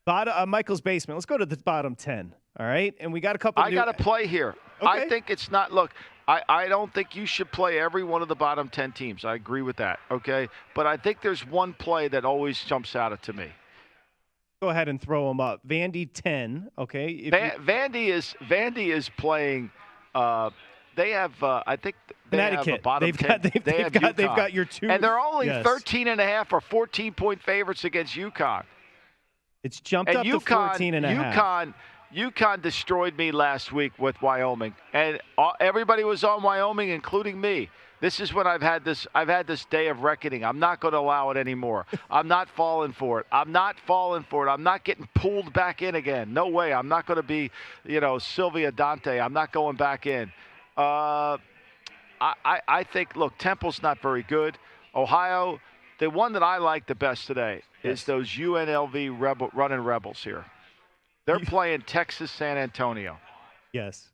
Michael's basement. Let's go to the bottom 10. All right, and we got a couple. I got to play here. Okay. I think it's not. Look, I don't think you should play every one of the bottom 10 teams. I agree with that. Okay, but I think there's one play that always jumps out to me. Go ahead and throw them up. Vandy 10. Okay. Vandy is playing. They have. I think they have a bottom 10. They've got your two, and they're only 13.5 or 14-point favorites against Uconn. It's jumped up to 14.5. UConn destroyed me last week with Wyoming, and everybody was on Wyoming, including me. This is when I've had this day of reckoning. I'm not going to allow it anymore. I'm not falling for it. I'm not getting pulled back in again. No way. I'm not going to be, Sylvia Dante. I'm not going back in. I think, look, Temple's not very good. Ohio, the one that I like the best today is those UNLV running Rebels here. They're playing Texas San Antonio. Yes.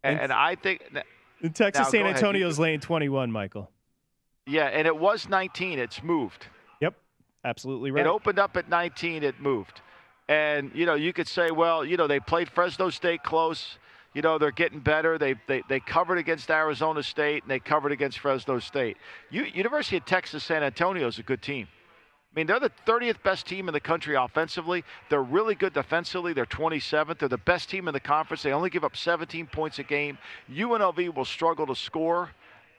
And I think – Texas San Antonio's laying 21, Michael. Yeah, and it was 19. It's moved. Yep, absolutely right. It opened up at 19. It moved. And, you could say, well, they played Fresno State close. They're getting better. They covered against Arizona State, and they covered against Fresno State. University of Texas San Antonio is a good team. I mean, they're the 30th best team in the country offensively. They're really good defensively. They're 27th. They're the best team in the conference. They only give up 17 points a game. UNLV will struggle to score.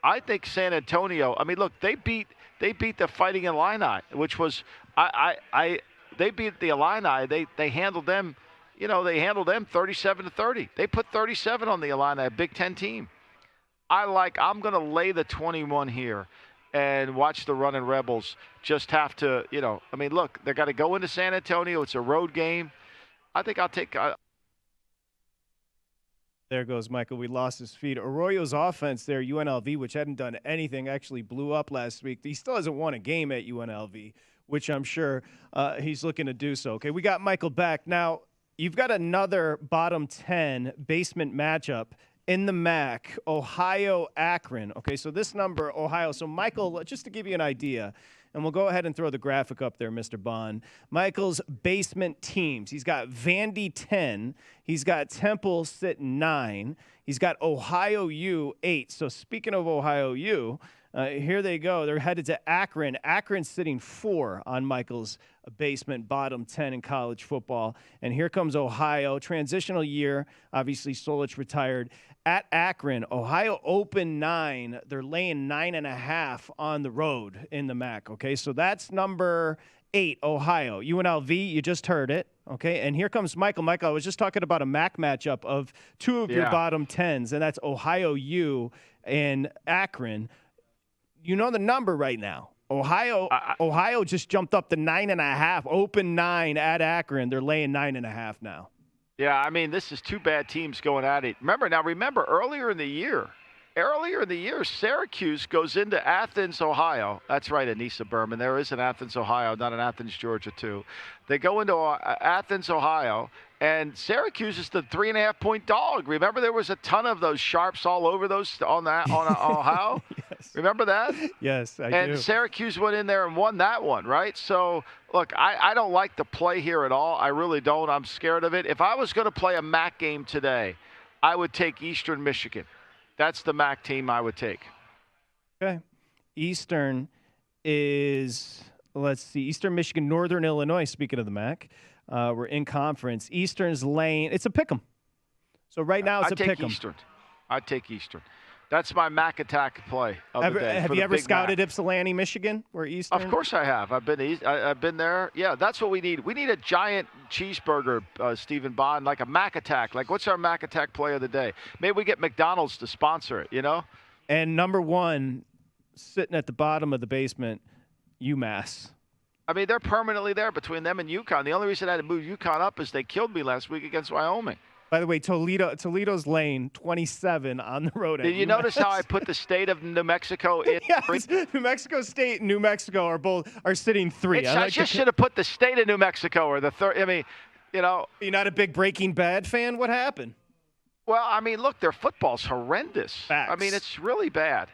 I think San Antonio, I mean, look, they beat the Fighting Illini, which was they beat the Illini. They handled them, they handled them 37-30. They put 37 on the Illini, a Big Ten team. I'm going to lay the 21 here. And watch the running Rebels just have to, look, they got to go into San Antonio. It's a road game. I think I'll take. There goes Michael. We lost his feed. Arroyo's offense there, UNLV, which hadn't done anything, actually blew up last week. He still hasn't won a game at UNLV, which I'm sure he's looking to do so. Okay, we got Michael back. Now, you've got another bottom 10 basement matchup in the MAC, Ohio, Akron. Okay, so this number, Ohio. So, Michael, just to give you an idea, and we'll go ahead and throw the graphic up there, Mr. Bond. Michael's basement teams. He's got Vandy 10. He's got Temple sitting 9. He's got Ohio U 8. So, speaking of Ohio U, here they go. They're headed to Akron. Akron's sitting 4 on Michael's basement bottom 10 in college football. And here comes Ohio. Transitional year. Obviously, Solich retired. At Akron, Ohio open 9. They're laying 9.5 on the road in the MAC. Okay, so that's number 8, Ohio. UNLV, you just heard it. Okay, and here comes Michael. Michael, I was just talking about a MAC matchup of 2 of your bottom 10s, and that's Ohio U and Akron. You know the number right now. Ohio just jumped up to 9.5. Open 9 at Akron. They're laying 9.5 now. Yeah, I mean, this is 2 bad teams going at it. Remember, earlier in the year, Syracuse goes into Athens, Ohio. That's right, Anissa Berman. There is an Athens, Ohio, not an Athens, Georgia, too. They go into Athens, Ohio, and Syracuse is the 3.5-point dog. Remember, there was a ton of those sharps all over those on Ohio. Yes. Remember that? Yes, I do. And Syracuse went in there and won that one, right? So, look, I don't like the play here at all. I really don't. I'm scared of it. If I was going to play a MAC game today, I would take Eastern Michigan. That's the MAC team I would take. Okay. Eastern is, Eastern Michigan, Northern Illinois, speaking of the MAC. We're in conference. Eastern's lane. It's a pick 'em. So right now it's a pick 'em. I'd take Eastern. That's my MAC attack play of the day. Have you ever scouted Ypsilanti, Michigan, where Eastern? Of course I have. I've been there. Yeah, that's what we need. We need a giant cheeseburger, Stephen Bond, like a MAC attack. Like, what's our MAC attack play of the day? Maybe we get McDonald's to sponsor it, And number 1, sitting at the bottom of the basement, UMass. I mean, they're permanently there between them and UConn. The only reason I had to move UConn up is they killed me last week against Wyoming. By the way, Toledo's lane 27 on the road. Did you notice how I put the state of New Mexico in? Yes, New Mexico State and New Mexico are sitting 3. I just should have put the state of New Mexico or the third. I mean, You're not a big Breaking Bad fan? What happened? Well, I mean, look, their football's horrendous. Facts. I mean, it's really bad.